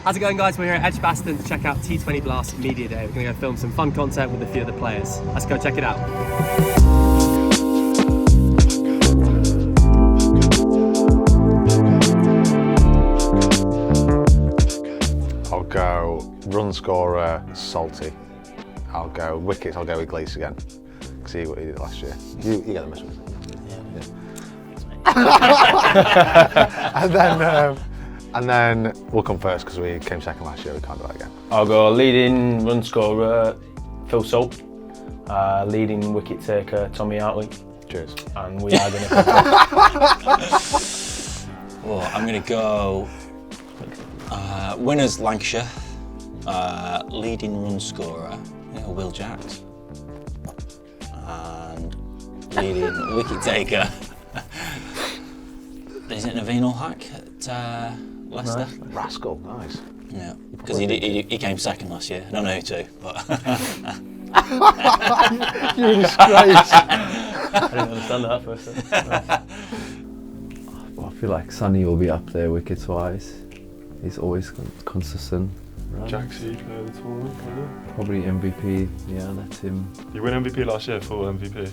How's it going, guys? We're here at Edgbaston to check out T20 Blast Media Day. We're going to go film some fun content with a few of the players. Let's go check it out. I'll go run scorer, Salty. I'll go wickets, I'll go with Glace again. See what he did last year. You get the measurements. Yeah. And then we'll come first because we came second last year. We can't do that again. I'll go leading run scorer, Phil Salt. Leading wicket taker, Tommy Hartley. Cheers. And we are going to Oh, I'm going to go winners Lancashire, leading run scorer, Will Jacks, and leading wicket taker, isn't it Naveen Hack at Leicester? Nice. Rascal, nice. Yeah, because he came second last year. I don't know who to, but You're a disgrace. I didn't understand that first. I feel like Sonny will be up there wickets wise. He's always consistent. Right. Jaxie player of the tournament, kind of. Probably MVP, yeah, that's him. You win MVP last year, full MVP.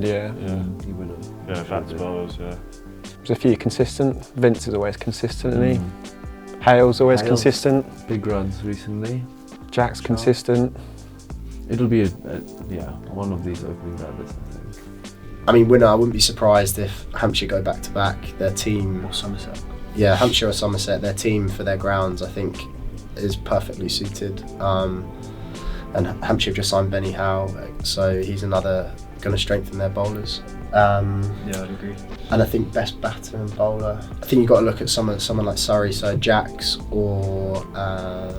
Yeah. He will. Yeah, Fats bowlers, yeah. There's a few consistent. Vince is always consistent, isn't he? Hale's always consistent. Big runs recently. Jack's consistent. It'll be one of these opening batters, I think. I mean, winner, I wouldn't be surprised if Hampshire go back to back. Their team, or Somerset. Yeah, Hampshire or Somerset, their team for their grounds, I think, is perfectly suited. And Hampshire have just signed Benny Howe, so he's another going to strengthen their bowlers. Yeah, I'd agree. And I think best batter and bowler, I think you've got to look at someone like Surrey, so Jacks or I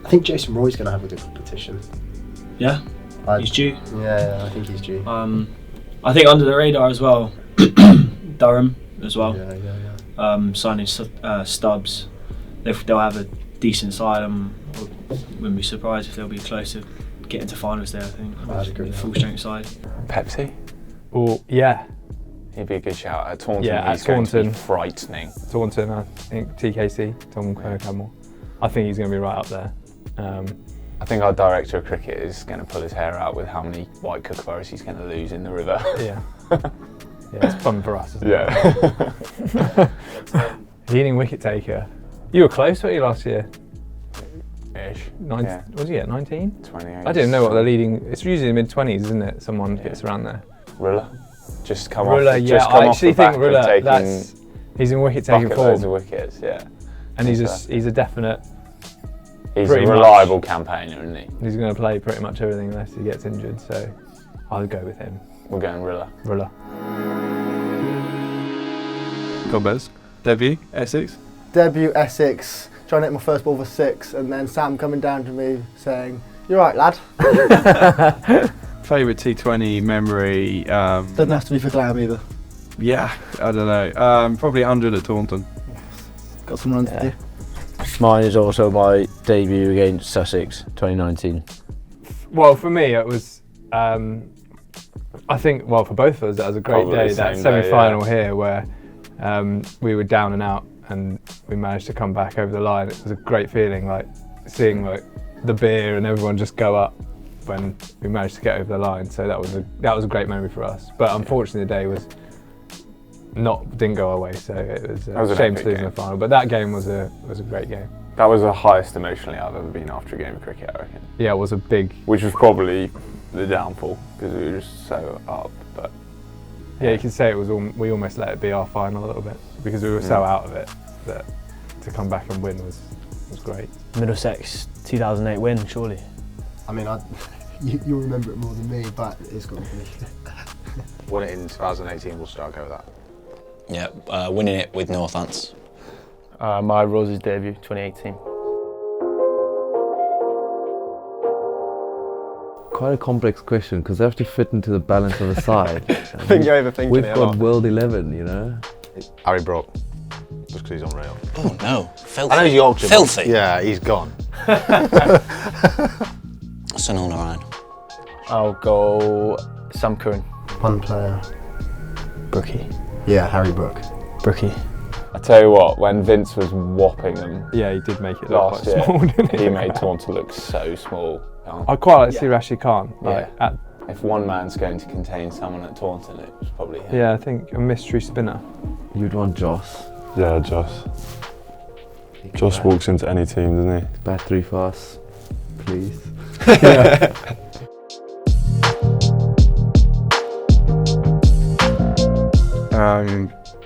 think Jason Roy's going to have a good competition. Yeah, he's due. Yeah, I think he's due. I think under the radar as well, Durham as well. Yeah. Signing Stubbs, they'll have a decent side. Wouldn't be surprised if they'll be close to getting to finals there. I think. I'd agree. Full strength side. Pepsi? Oh, yeah. He'd be a good shout. At Taunton, Yeah, he's at going to be Taunton. frightening. Taunton, I think TKC, Tom Campbell. I think he's going to be right up there. I think our director of cricket is going to pull his hair out with how many white kookaburras he's going to lose in the river. Yeah. Yeah, it's fun for us, isn't Yeah. it? Leading wicket taker. You were close, weren't you, last year? Ish. Yeah. Was he at 19? 28. I didn't know what the leading. It's usually the mid-20s, isn't it? Someone gets around there. Ruller. Just come Ruller, off. yeah. Just come I off actually the back think of Ruller. taking He's in wicket taking bucket loads of form, wickets. Yeah. and he's a definite. He's a pretty much. reliable campaigner, isn't he? He's going to play pretty much everything unless he gets injured. So I'll go with him. We're going Ruller. Ruller. Gomez, debut, Essex. Debut Essex, trying to hit my first ball for 6, and then Sam coming down to me saying, "You're right, lad." Favourite T20 memory. Doesn't have to be for glam either. Yeah, I don't know. Probably 100 at Taunton. Got some runs to do. Mine is also my debut against Sussex, 2019. Well, for me, it was. I think, well, for both of us, that was a great Probably day. the That same semi-final day, here, where we were down and out, and we managed to come back over the line. It was a great feeling, like seeing like the beer and everyone just go up when we managed to get over the line. So that was a great memory for us. But unfortunately, the day didn't go our way. So it was a shame to lose in the final. But that game was a great game. That was the highest emotionally I've ever been after a game of cricket, I reckon. Yeah, it was a big. Which was probably the downfall because we were just so up. But Yeah, you could say it was. We almost let it be our final a little bit because we were so out of it that to come back and win was great. Middlesex 2008 win, surely. I mean, you'll remember it more than me, but it's got to be. won it in 2018. We'll start go with that. Yeah, winning it with Northants. My Roses debut, 2018. Quite a complex question because they have to fit into the balance of the side. I think you're overthinking We've it a got lot. World 11, you know. Harry Brook, just because he's unreal. Oh no, filthy. I know he's Yorkshire. Filthy. Yeah, he's gone. Sunil Narayan. I'll go Sam Curran. One player. Brookie. Yeah, Harry Brook. Brookie. I tell you what, when Vince was whopping them Yeah, he did make it look last quite year, small, didn't he? he made Taunton look so small. I quite like to see Rashid Khan. Like, Yeah. If one man's going to contain someone at Taunton, it was probably him. yeah, I think a mystery spinner. You'd want Joss. Yeah, Joss. Joss walks into any team, doesn't he? Bat 3 for us, please.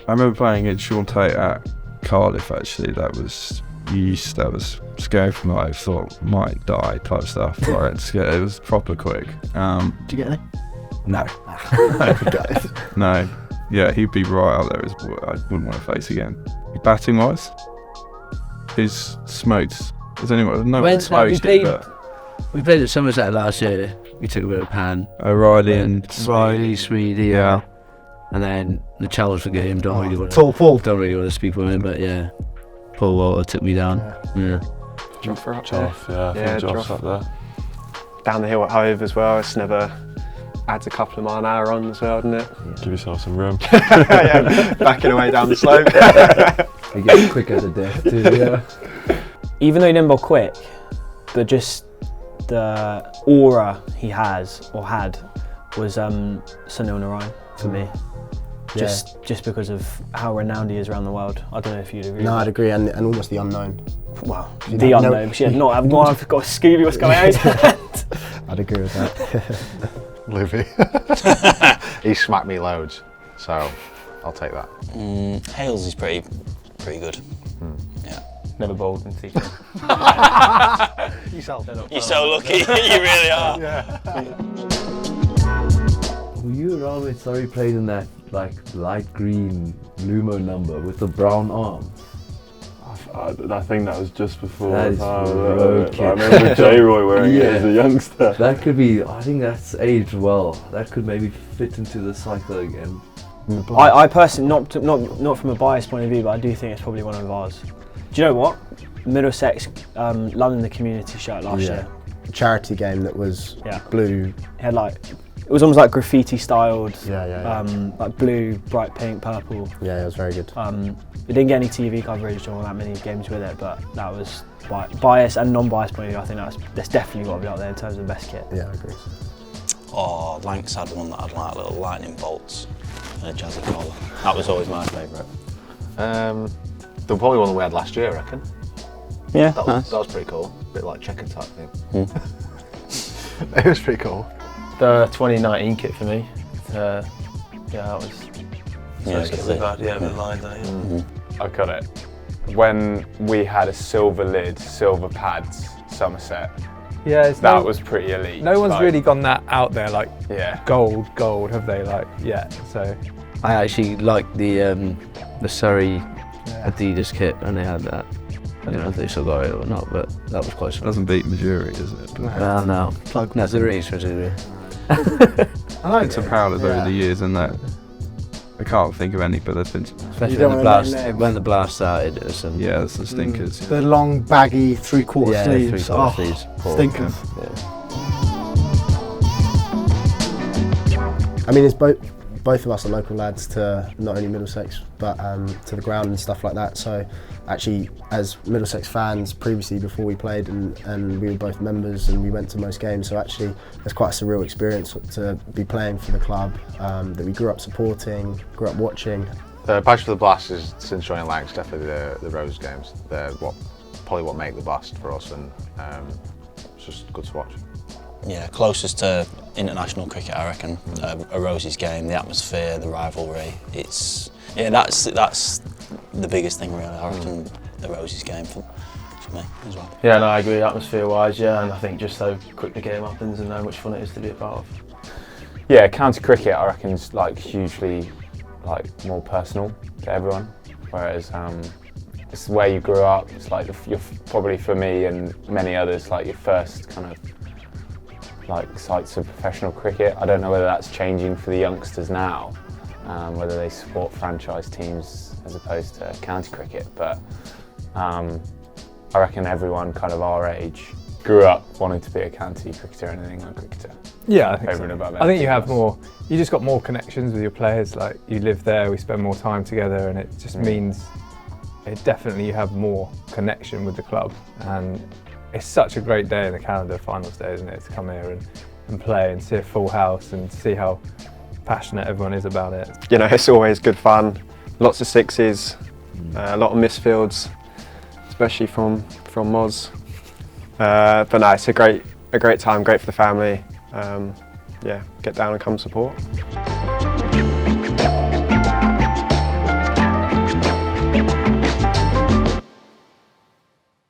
I remember playing against Sean Tate at Cardiff. Actually, that was scary for me. I thought might die type stuff. Like, it was proper quick. Did you get any? No. No. Yeah, he'd be right out there. I wouldn't want to face again. Batting wise, he's smoked. Has anyone? No one smoked it, but We played at Somerset last year. We took a bit of pan. O'Reilly and Swede, yeah. And then the challenge for game. Don't really want to speak for him, but yeah, Paul Walter took me down. Yeah. Joff up there. Yeah, I think Joff's up there. Down the hill at Hove as well. It's never adds a couple of mile an hour on as well, doesn't it? Give yourself some room. Yeah, backing away down the slope. He gets quicker to death too, yeah. Even though he didn't bowl quick, the aura he has or had was Sunil Narayan for me. Just because of how renowned he is around the world. I don't know if you'd agree. No, I'd agree, and almost the unknown. Well, the unknown. I've got Scooby. What's going on? I'd agree with that. Livy. He smacked me loads, so I'll take that. Hales is pretty good. Yeah. Never bowled in T20. You're so lucky. You really are. Were you around when Surrey played in that like light green Lumo number with the brown arms? I think that was just before That is I roadkill. remember J. Roy wearing it as a youngster. That could be, I think that's aged well. That could maybe fit into the cycle again. I personally, not from a biased point of view, but I do think it's probably one of ours. Do you know what? Middlesex London the Community shirt last year. A charity game that was blue. It had it was almost like graffiti styled. Yeah. Like blue, bright pink, purple. Yeah, it was very good. We didn't get any TV coverage or that many games with it, but that was biased and non-biased point of view. I think that's definitely got to be up there in terms of the best kit. Yeah, I agree. Oh, Lancs had one that had like little lightning bolts and a jazzy collar. That was always my favourite. The probably one that we had last year, I reckon. Yeah, that was pretty cool. A bit like checker type thing. It was pretty cool. The 2019 kit for me. That was. I got it. When we had a silver lid, silver pads, Somerset. Yeah, that was pretty elite. No one's really gone that out there, like gold, have they? So. I actually liked the Surrey Adidas kit, and they had that. I don't know if they still got it or not, but that was quite. Doesn't beat Majuri, does it? Well, no. That's a race for Majuri. I like some parallels over the years, and that I can't think of any, but there's been especially when the blast started. There was some there's some stinkers. The long, baggy, three-quarter sleeves. Sleeves. Stinkers. I mean, it's both of us are local lads to not only Middlesex, but to the ground and stuff like that. So actually, as Middlesex fans previously before we played, and we were both members and we went to most games, so actually it's quite a surreal experience to be playing for the club that we grew up supporting, grew up watching. The badge for the Blast is, since joining Lancs, definitely the Rose games. They're probably what make the Blast for us, and it's just good to watch. Yeah, closest to international cricket, I reckon. A Rosie's game, the atmosphere, the rivalry. That's the biggest thing, really. I reckon the Rosie's game for me as well. Yeah, no, I agree. Atmosphere-wise, and I think just how quick the game happens and how much fun it is to be a part of. Yeah, county cricket, I reckon, is hugely more personal to everyone. Whereas it's where you grew up. It's you're probably, for me and many others, your first kind of sights of professional cricket. I don't know whether that's changing for the youngsters now, whether they support franchise teams as opposed to county cricket, but I reckon everyone kind of our age grew up wanting to be a county cricketer and an England cricketer. Yeah, I think so. I think you have you just got more connections with your players, you live there, we spend more time together, and it just means definitely you have more connection with the club, and it's such a great day in the calendar, finals day, isn't it, to come here and play and see a full house and see how passionate everyone is about it. You know, it's always good fun, lots of sixes, a lot of misfields, especially from Moz. But no, it's a great time, great for the family. Yeah, get down and come support.